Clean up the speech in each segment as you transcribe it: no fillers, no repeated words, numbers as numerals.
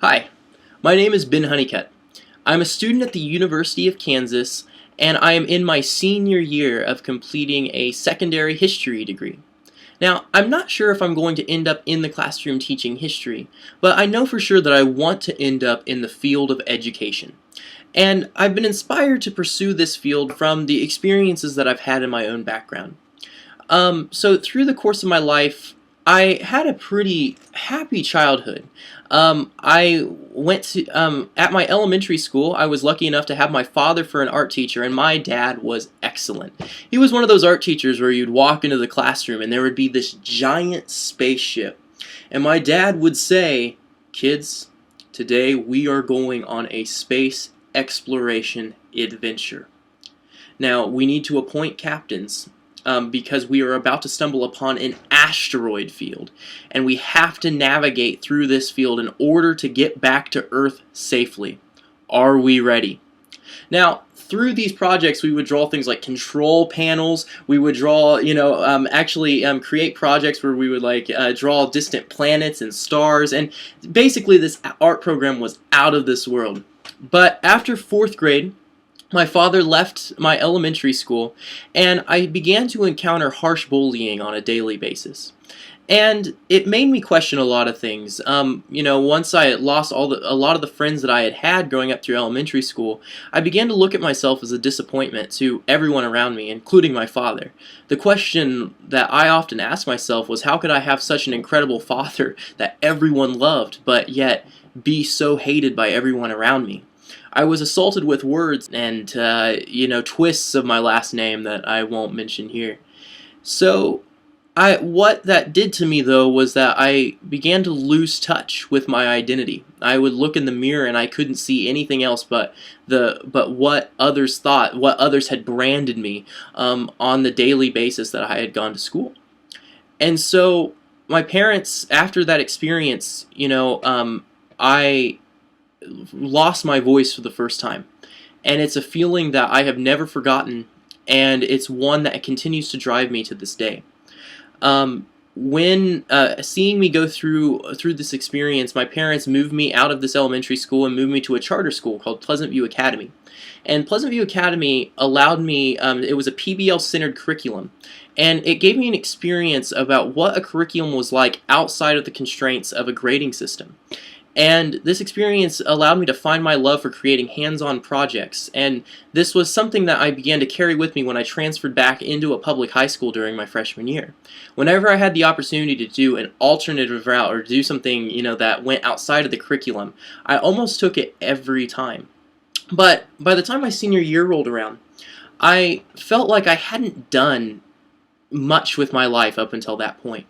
Hi, my name is Ben Honeycutt. I'm a student at the University of Kansas, and I am in my senior year of completing a secondary history degree. Now, I'm not sure if I'm going to end up in the classroom teaching history, but I know for sure that I want to end up in the field of education. And I've been inspired to pursue this field from the experiences that I've had in my own background. So through the course of my life, I had a pretty happy childhood. I went to at my elementary school. I was lucky enough to have my father for an art teacher, and my dad was excellent. He was one of those art teachers where you'd walk into the classroom and there would be this giant spaceship, and my dad would say, "Kids, today we are going on a space exploration adventure. Now we need to appoint captains." Because we are about to stumble upon an asteroid field, and we have to navigate through this field in order to get back to Earth safely. Are we ready? Now, through these projects, we would draw things like control panels. We would draw, create projects where we would draw distant planets and stars, and basically this art program was out of this world. But after 4th grade, my father left my elementary school, and I began to encounter harsh bullying on a daily basis. And it made me question a lot of things. Once I had lost a lot of the friends that I had had growing up through elementary school, I began to look at myself as a disappointment to everyone around me, including my father. The question that I often asked myself was, how could I have such an incredible father that everyone loved, but yet be so hated by everyone around me? I was assaulted with words and, twists of my last name that I won't mention here. So, what that did to me, though, was that I began to lose touch with my identity. I would look in the mirror and I couldn't see anything else but what others thought, what others had branded me on the daily basis that I had gone to school. And so, my parents, after that experience, I lost my voice for the first time, and it's a feeling that I have never forgotten, and it's one that continues to drive me to this day. When seeing me go through this experience, my parents moved me out of this elementary school and moved me to a charter school called Pleasant View Academy. And Pleasant View Academy allowed me, it was a PBL-centered curriculum, and it gave me an experience about what a curriculum was like outside of the constraints of a grading system. And this experience allowed me to find my love for creating hands-on projects, and this was something that I began to carry with me when I transferred back into a public high school during my freshman year. Whenever I had the opportunity to do an alternative route or do something, that went outside of the curriculum, I almost took it every time. But by the time my senior year rolled around, I felt like I hadn't done much with my life up until that point.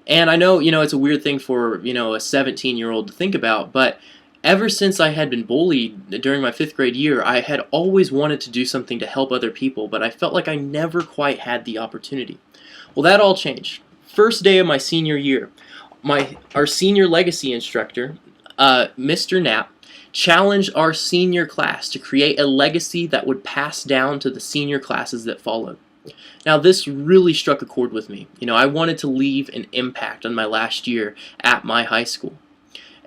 And I know, it's a weird thing for, a 17-year-old to think about, but ever since I had been bullied during my 5th grade year, I had always wanted to do something to help other people, but I felt like I never quite had the opportunity. Well, that all changed. First day of my senior year, our senior legacy instructor, Mr. Knapp, challenged our senior class to create a legacy that would pass down to the senior classes that followed. Now, this really struck a chord with me. I wanted to leave an impact on my last year at my high school.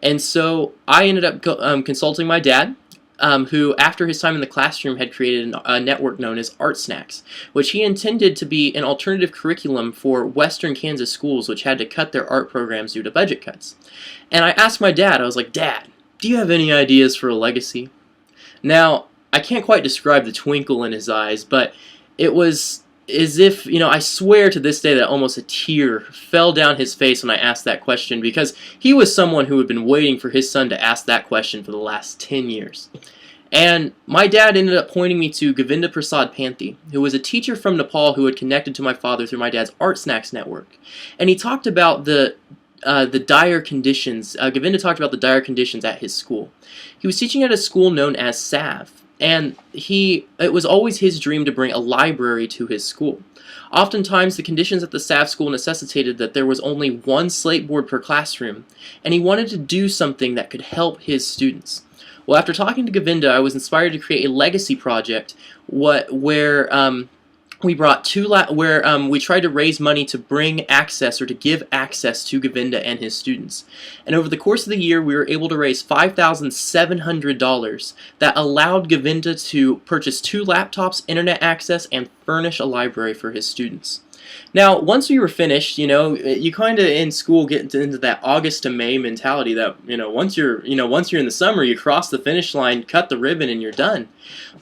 And so I ended up consulting my dad, who, after his time in the classroom, had created a network known as Art Snacks, which he intended to be an alternative curriculum for Western Kansas schools which had to cut their art programs due to budget cuts. And I asked my dad, I was like, "Dad, do you have any ideas for a legacy?" Now, I can't quite describe the twinkle in his eyes, but it was as if, I swear to this day that almost a tear fell down his face when I asked that question, because he was someone who had been waiting for his son to ask that question for the last 10 years. And my dad ended up pointing me to Govinda Prasad Panthi, who was a teacher from Nepal who had connected to my father through my dad's Art Snacks network. And he talked about the dire conditions. Govinda talked about the dire conditions at his school. He was teaching at a school known as SAV. And it was always his dream to bring a library to his school. Oftentimes, the conditions at the SAV school necessitated that there was only one slate board per classroom, and he wanted to do something that could help his students. Well, after talking to Govinda, I was inspired to create a legacy project where we brought we tried to raise money to bring access or to give access to Govinda and his students. And over the course of the year, we were able to raise $5,700 that allowed Govinda to purchase 2 laptops, internet access, and furnish a library for his students. Now, once we were finished, you kind of in school get into that August to May mentality that, once you're in the summer, you cross the finish line, cut the ribbon, and you're done.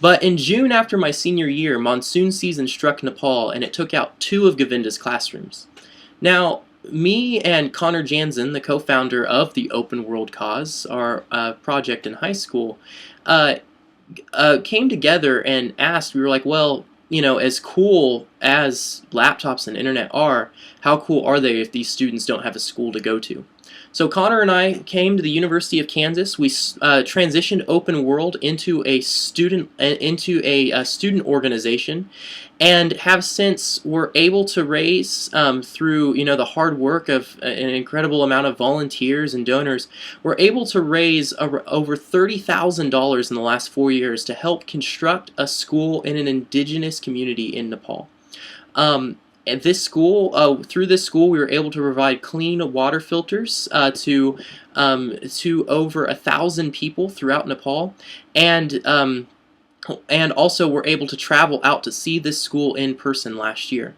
But in June after my senior year, monsoon season struck Nepal, and it took out 2 of Govinda's classrooms. Now, me and Connor Jansen, the co-founder of the Open World Cause, our project in high school, came together and asked, we were like, well, as cool as laptops and internet are, how cool are they if these students don't have a school to go to? So Connor and I came to the University of Kansas. We transitioned Open World into a student organization, and have since were able to raise through the hard work of an incredible amount of volunteers and donors. We're able to raise over $30,000 in the last 4 years to help construct a school in an indigenous community in Nepal. At this school, through this school, we were able to provide clean water filters to over 1,000 people throughout Nepal, and also were able to travel out to see this school in person last year.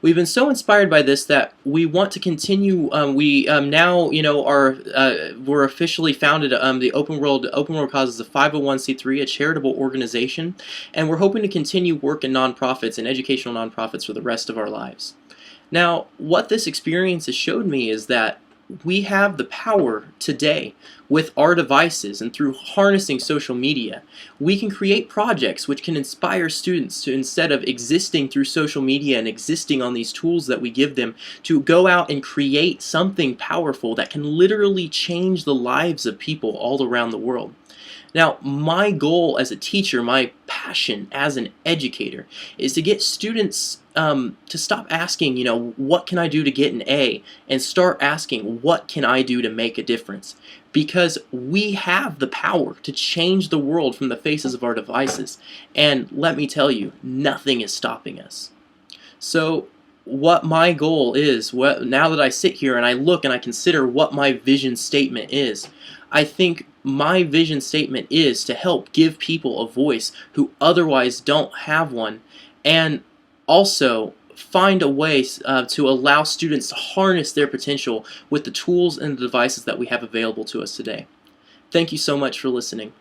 We've been so inspired by this that we want to continue. We're officially founded. The Open World Cause is a 501c3, a charitable organization, and we're hoping to continue work in nonprofits and educational nonprofits for the rest of our lives. Now, what this experience has showed me is that we have the power today with our devices, and through harnessing social media, we can create projects which can inspire students to, instead of existing through social media and existing on these tools that we give them, to go out and create something powerful that can literally change the lives of people all around the world. Now, my goal as a teacher, my passion as an educator, is to get students to stop asking, what can I do to get an A, and start asking, what can I do to make a difference? Because we have the power to change the world from the faces of our devices, and let me tell you, nothing is stopping us. So, what my goal is, now that I sit here and I look and I consider what my vision statement is, I think my vision statement is to help give people a voice who otherwise don't have one, and also find a way to allow students to harness their potential with the tools and the devices that we have available to us today. Thank you so much for listening.